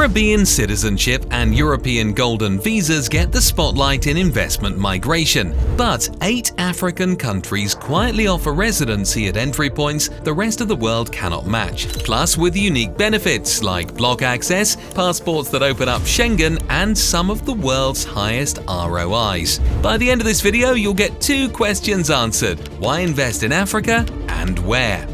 Caribbean citizenship and European golden visas get the spotlight in investment migration, but 8 African countries quietly offer residency at entry points the rest of the world cannot match, plus with unique benefits like block access, passports that open up Schengen, and some of the world's highest ROIs. By the end of this video, you'll get 2 questions answered: why invest in Africa and where?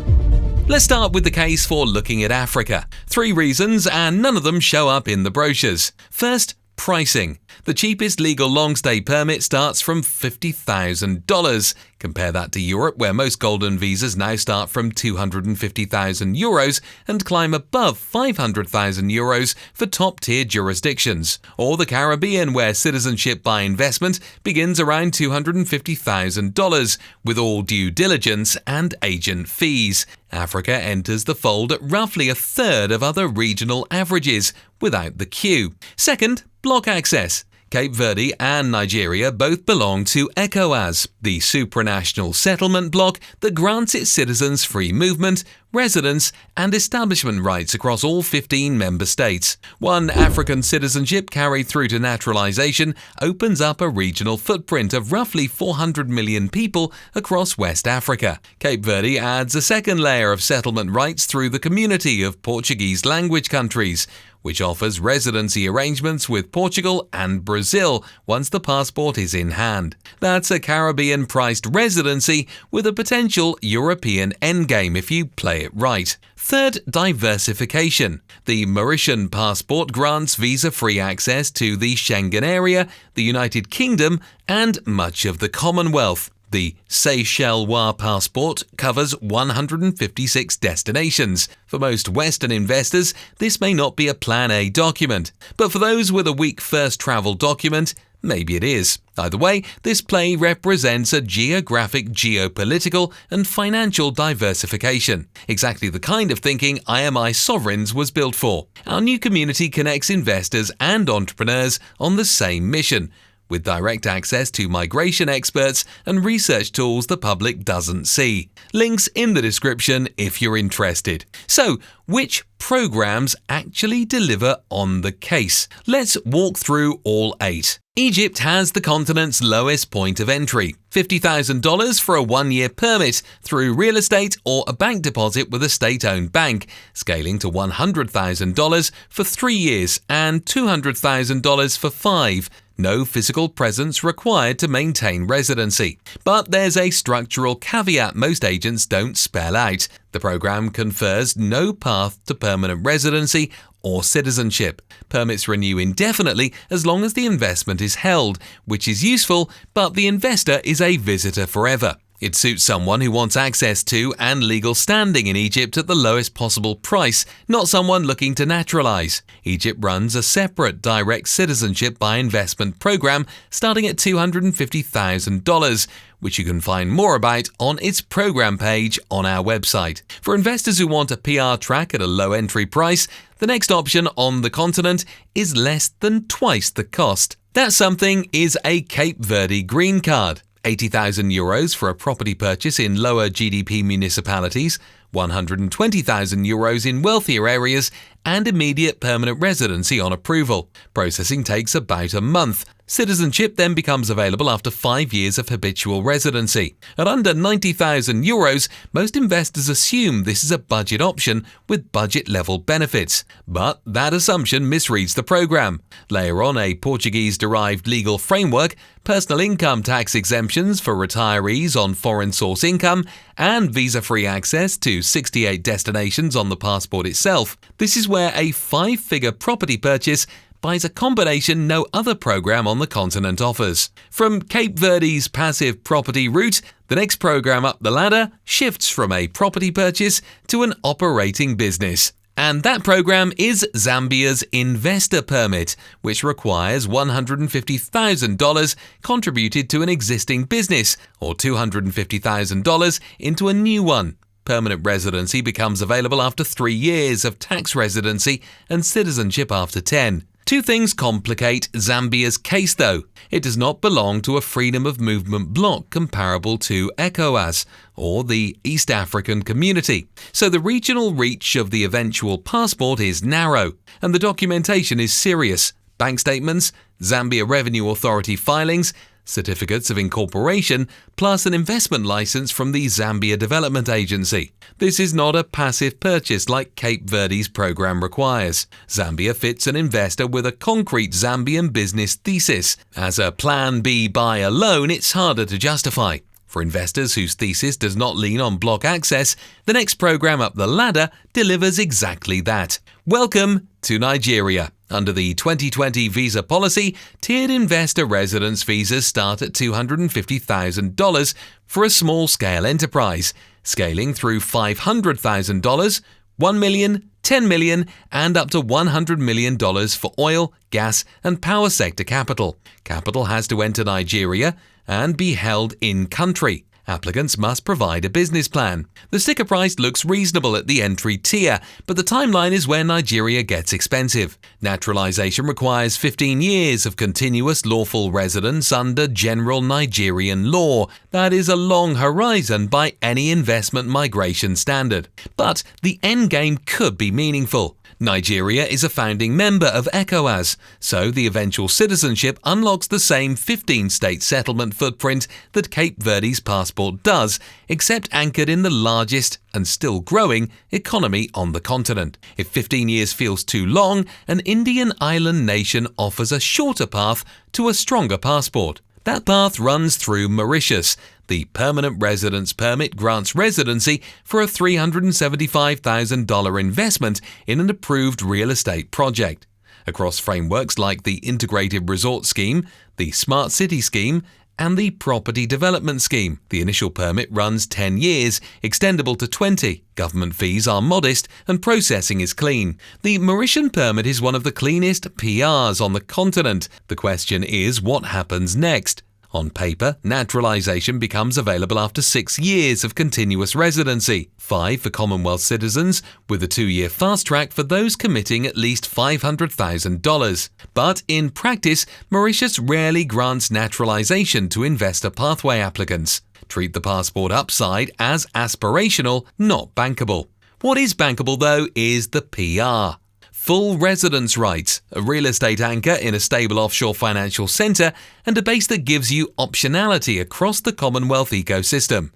Let's start with the case for looking at Africa. 3 reasons, and none of them show up in the brochures. First, pricing. The cheapest legal long-stay permit starts from $50,000. Compare that to Europe, where most golden visas now start from €250,000 and climb above €500,000 for top-tier jurisdictions. Or the Caribbean, where citizenship by investment begins around $250,000, with all due diligence and agent fees. Africa enters the fold at roughly a third of other regional averages, without the queue. Second, block access. Cape Verde and Nigeria both belong to ECOWAS, the supranational settlement bloc that grants its citizens free movement, residence, and establishment rights across all 15 member states. One African citizenship carried through to naturalization opens up a regional footprint of roughly 400 million people across West Africa. Cape Verde adds a second layer of settlement rights through the community of Portuguese language countries, which offers residency arrangements with Portugal and Brazil once the passport is in hand. That's a Caribbean-priced residency with a potential European endgame if you play it right. Third, diversification. The Mauritian passport grants visa-free access to the Schengen area, the United Kingdom, and much of the Commonwealth. The Seychellois passport covers 156 destinations. For most Western investors, this may not be a Plan A document, but for those with a weak first travel document, maybe it is. Either way, this play represents a geographic, geopolitical, and financial diversification. Exactly the kind of thinking IMI Sovereigns was built for. Our new community connects investors and entrepreneurs on the same mission, with direct access to migration experts and research tools the public doesn't see. Links in the description if you're interested. So, which programs actually deliver on the case? Let's walk through all 8. Egypt has the continent's lowest point of entry, $50,000 for a 1-year permit through real estate or a bank deposit with a state-owned bank, scaling to $100,000 for 3 years and $200,000 for 5. No physical presence required to maintain residency. But there's a structural caveat most agents don't spell out. The program confers no path to permanent residency or citizenship. Permits renew indefinitely as long as the investment is held, which is useful, but the investor is a visitor forever. It suits someone who wants access to and legal standing in Egypt at the lowest possible price, not someone looking to naturalize. Egypt runs a separate direct citizenship by investment program starting at $250,000, which you can find more about on its program page on our website. For investors who want a PR track at a low entry price, the next option on the continent is less than twice the cost. That something is a Cape Verde green card. €80,000 for a property purchase in lower GDP municipalities, €120,000 in wealthier areas, and immediate permanent residency on approval. Processing takes about a month. Citizenship then becomes available after 5 years of habitual residency. At under €90,000, most investors assume this is a budget option with budget-level benefits. But that assumption misreads the program. Layer on a Portuguese-derived legal framework, personal income tax exemptions for retirees on foreign source income, and visa-free access to 68 destinations on the passport itself. This is where a 5-figure property purchase buys a combination no other program on the continent offers. From Cape Verde's passive property route, the next program up the ladder shifts from a property purchase to an operating business. And that program is Zambia's Investor Permit, which requires $150,000 contributed to an existing business or $250,000 into a new one. Permanent residency becomes available after 3 years of tax residency and citizenship after 10. Two things complicate Zambia's case though. It does not belong to a freedom of movement bloc comparable to ECOWAS or the East African Community, so the regional reach of the eventual passport is narrow, and the documentation is serious. Bank statements, Zambia Revenue Authority filings, certificates of incorporation, plus an investment license from the Zambia Development Agency. This is not a passive purchase like Cape Verde's program requires. Zambia fits an investor with a concrete Zambian business thesis. As a Plan B buy alone, it's harder to justify. For investors whose thesis does not lean on block access, the next program up the ladder delivers exactly that. Welcome to Nigeria. Under the 2020 visa policy, tiered investor residence visas start at $250,000 for a small-scale enterprise, scaling through $500,000, $1 million, $10 million, and up to $100 million for oil, gas, and power sector capital. Capital has to enter Nigeria and be held in-country. Applicants must provide a business plan. The sticker price looks reasonable at the entry tier, but the timeline is where Nigeria gets expensive. Naturalization requires 15 years of continuous lawful residence under general Nigerian law. That is a long horizon by any investment migration standard. But the endgame could be meaningful. Nigeria is a founding member of ECOWAS, so the eventual citizenship unlocks the same 15-state settlement footprint that Cape Verde's passport does, except anchored in the largest and still growing economy on the continent. If 15 years feels too long, an Indian island nation offers a shorter path to a stronger passport. That path runs through Mauritius. The permanent residence permit grants residency for a $375,000 investment in an approved real estate project. Across frameworks like the Integrated Resort Scheme, the Smart City Scheme, and the Property Development Scheme, the initial permit runs 10 years, extendable to 20. Government fees are modest and processing is clean. The Mauritian permit is one of the cleanest PRs on the continent. The question is, what happens next? On paper, naturalization becomes available after 6 years of continuous residency, 5 for Commonwealth citizens, with a 2-year fast track for those committing at least $500,000. But in practice, Mauritius rarely grants naturalization to investor pathway applicants. Treat the passport upside as aspirational, not bankable. What is bankable, though, is the PR. Full residence rights, a real estate anchor in a stable offshore financial centre, and a base that gives you optionality across the Commonwealth ecosystem.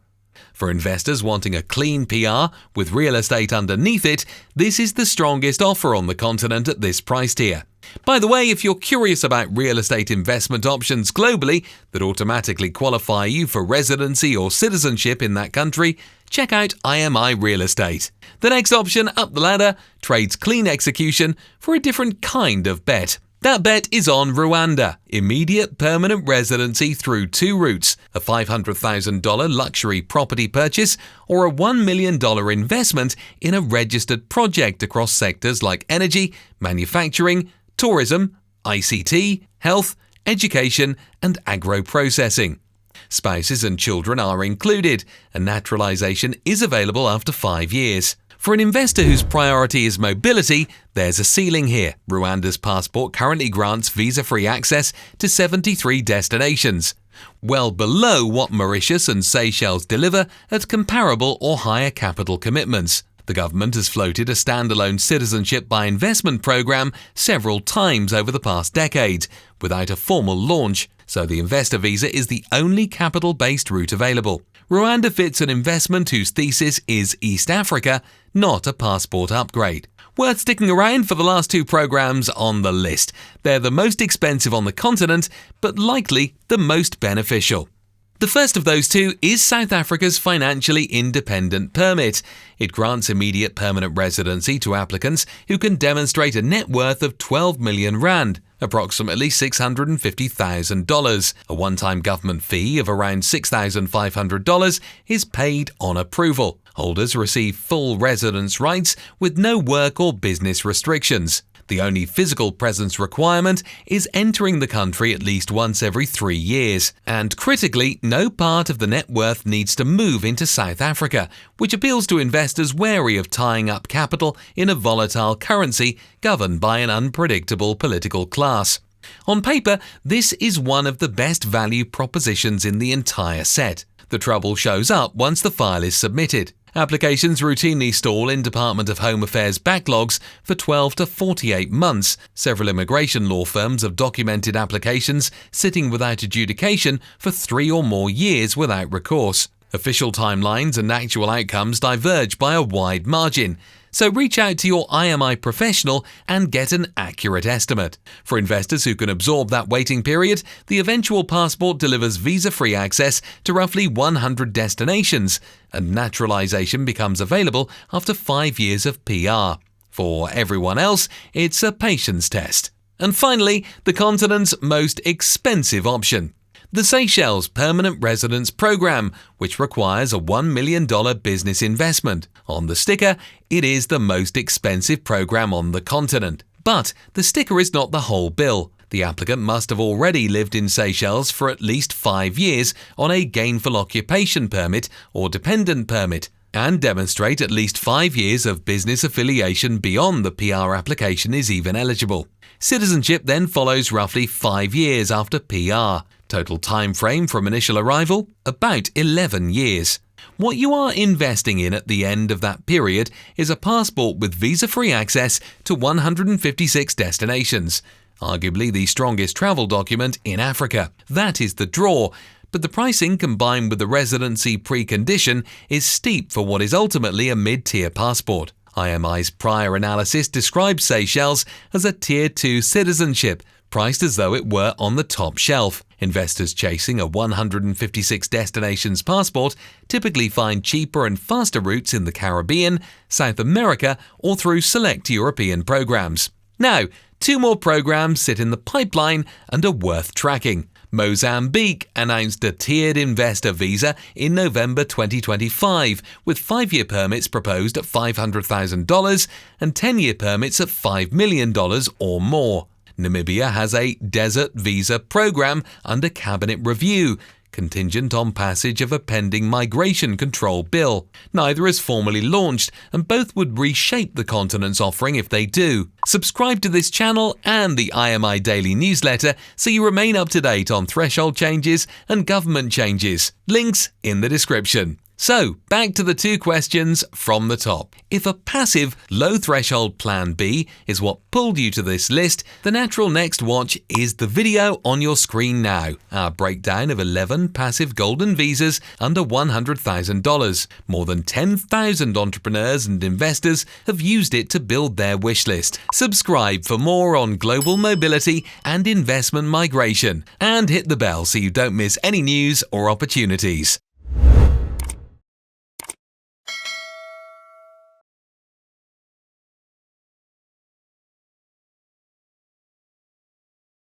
For investors wanting a clean PR with real estate underneath it, this is the strongest offer on the continent at this price tier. By the way, if you're curious about real estate investment options globally that automatically qualify you for residency or citizenship in that country, check out IMI Real Estate. The next option up the ladder trades clean execution for a different kind of bet. That bet is on Rwanda. Immediate permanent residency through 2 routes, a $500,000 luxury property purchase or a $1 million investment in a registered project across sectors like energy, manufacturing, tourism, ICT, health, education, and agro-processing. Spouses and children are included, and naturalization is available after 5 years. For an investor whose priority is mobility, there's a ceiling here. Rwanda's passport currently grants visa-free access to 73 destinations, well below what Mauritius and Seychelles deliver at comparable or higher capital commitments. The government has floated a standalone citizenship by investment program several times over the past decade, without a formal launch, so the investor visa is the only capital-based route available. Rwanda fits an investment whose thesis is East Africa, not a passport upgrade. Worth sticking around for the last 2 programs on the list. They're the most expensive on the continent, but likely the most beneficial. The first of those 2 is South Africa's Financially Independent Permit. It grants immediate permanent residency to applicants who can demonstrate a net worth of 12 million rand, approximately $650,000. A one-time government fee of around $6,500 is paid on approval. Holders receive full residence rights with no work or business restrictions. The only physical presence requirement is entering the country at least once every 3 years. And critically, no part of the net worth needs to move into South Africa, which appeals to investors wary of tying up capital in a volatile currency governed by an unpredictable political class. On paper, this is one of the best value propositions in the entire set. The trouble shows up once the file is submitted. Applications routinely stall in Department of Home Affairs backlogs for 12 to 48 months. Several immigration law firms have documented applications sitting without adjudication for 3 or more years without recourse. Official timelines and actual outcomes diverge by a wide margin. So reach out to your IMI professional and get an accurate estimate. For investors who can absorb that waiting period, the eventual passport delivers visa-free access to roughly 100 destinations, and naturalization becomes available after 5 years of PR. For everyone else, it's a patience test. And finally, the continent's most expensive option. The Seychelles Permanent Residence Program, which requires a $1 million business investment. On the sticker, it is the most expensive program on the continent. But the sticker is not the whole bill. The applicant must have already lived in Seychelles for at least 5 years on a gainful occupation permit or dependent permit, and demonstrate at least 5 years of business affiliation beyond the PR application is even eligible. Citizenship then follows roughly 5 years after PR. Total time frame from initial arrival, about 11 years. What you are investing in at the end of that period is a passport with visa-free access to 156 destinations, arguably the strongest travel document in Africa. That is the draw, but the pricing combined with the residency precondition is steep for what is ultimately a mid-tier passport. IMI's prior analysis describes Seychelles as a Tier 2 citizenship, priced as though it were on the top shelf. Investors chasing a 156 destinations passport typically find cheaper and faster routes in the Caribbean, South America, or through select European programs. Now, 2 more programs sit in the pipeline and are worth tracking. Mozambique announced a tiered investor visa in November 2025, with 5-year permits proposed at $500,000 and 10-year permits at $5 million or more. Namibia has a desert visa program under cabinet review, contingent on passage of a pending migration control bill. Neither is formally launched, and both would reshape the continent's offering if they do. Subscribe to this channel and the IMI Daily newsletter so you remain up to date on threshold changes and government changes. Links in the description. So, back to the 2 questions from the top. If a passive, low-threshold Plan B is what pulled you to this list, the natural next watch is the video on your screen now, our breakdown of 11 passive golden visas under $100,000. More than 10,000 entrepreneurs and investors have used it to build their wish list. Subscribe for more on global mobility and investment migration, and hit the bell so you don't miss any news or opportunities.